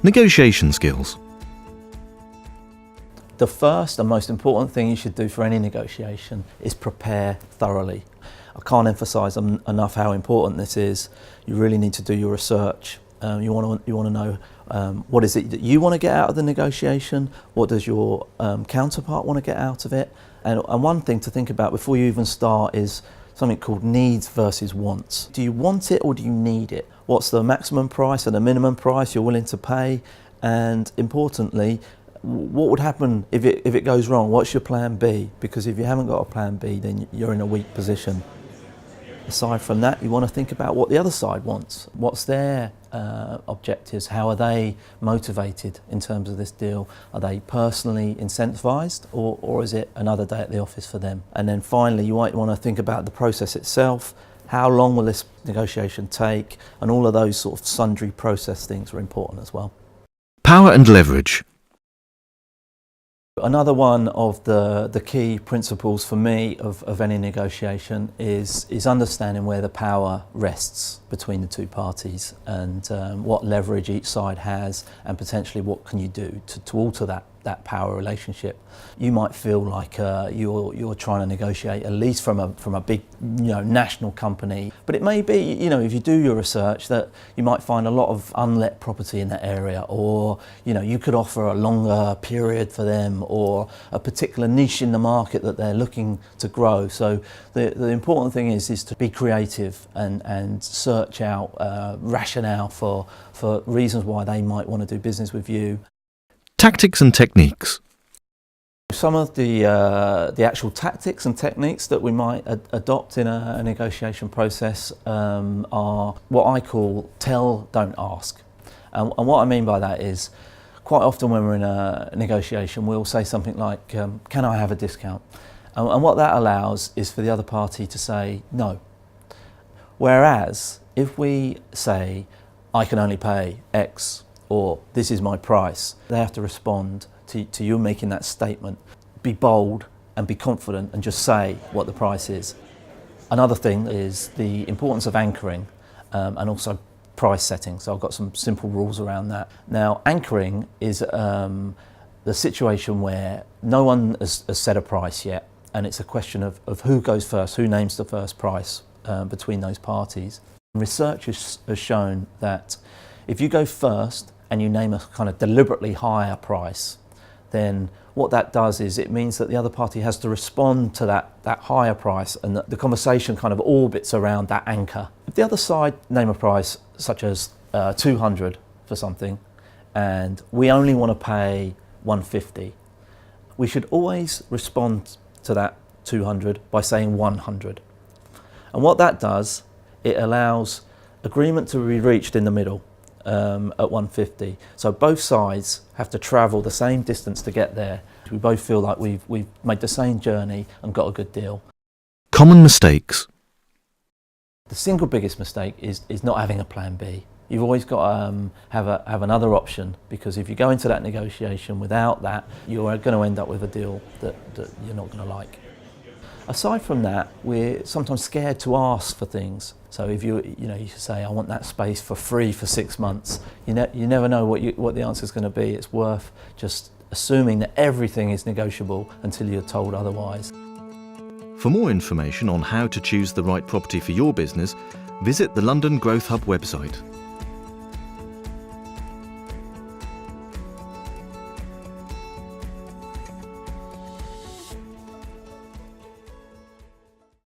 Negotiation skills. The first and most important thing you should do for any negotiation is prepare thoroughly. I can't emphasise enough how important this is. You really need to do your research. You want to know what is it that you want to get out of the negotiation, what does your counterpart want to get out of it, and one thing to think about before you even start is something called needs versus wants. Do you want it or do you need it? What's the maximum price and the minimum price you're willing to pay? And importantly, what would happen if it goes wrong? What's your plan B? Because if you haven't got a plan B, then you're in a weak position. Aside from that, you want to think about what the other side wants. What's their objectives? How are they motivated in terms of this deal? Are they personally incentivised, or is it another day at the office for them? And then finally, you might want to think about the process itself. How long will this negotiation take? And all of those sort of sundry process things are important as well. Power and leverage. Another one of the key principles for me of any negotiation is understanding where the power rests between the two parties and what leverage each side has, and potentially what can you do to alter that power relationship. You might feel like you're trying to negotiate at least from a big national company, but it may be if you do your research that you might find a lot of unlet property in that area, or you could offer a longer period for them, or a particular niche in the market that they're looking to grow. So the important thing is to be creative and search out rationale for reasons why they might want to do business with you. Tactics and techniques. Some of the actual tactics and techniques that we might adopt in a negotiation process are what I call tell, don't ask. And what I mean by that is, quite often when we're in a negotiation, we'll say something like, can I have a discount? And what that allows is for the other party to say no. Whereas if we say, I can only pay X, or this is my price, they have to respond to you making that statement. Be bold and be confident and just say what the price is. Another thing is the importance of anchoring and also price setting. So I've got some simple rules around that. Now, anchoring is the situation where no one has set a price yet, and it's a question of who goes first, who names the first price between those parties. Research has shown that if you go first and you name a kind of deliberately higher price, then what that does is it means that the other party has to respond to that higher price, and the conversation kind of orbits around that anchor. If the other side name a price such as 200 for something, and we only want to pay 150, we should always respond to that 200 by saying 100. And what that does, it allows agreement to be reached in the middle at 150. So both sides have to travel the same distance to get there. We both feel like we've made the same journey and got a good deal. Common mistakes. The single biggest mistake is not having a plan B. You've always got to have another option, because if you go into that negotiation without that, you're going to end up with a deal that you're not going to like. Aside from that, we're sometimes scared to ask for things. So if you say, I want that space for free for 6 months, you never know what the answer is going to be. It's worth just assuming that everything is negotiable until you're told otherwise. For more information on how to choose the right property for your business, visit the London Growth Hub website.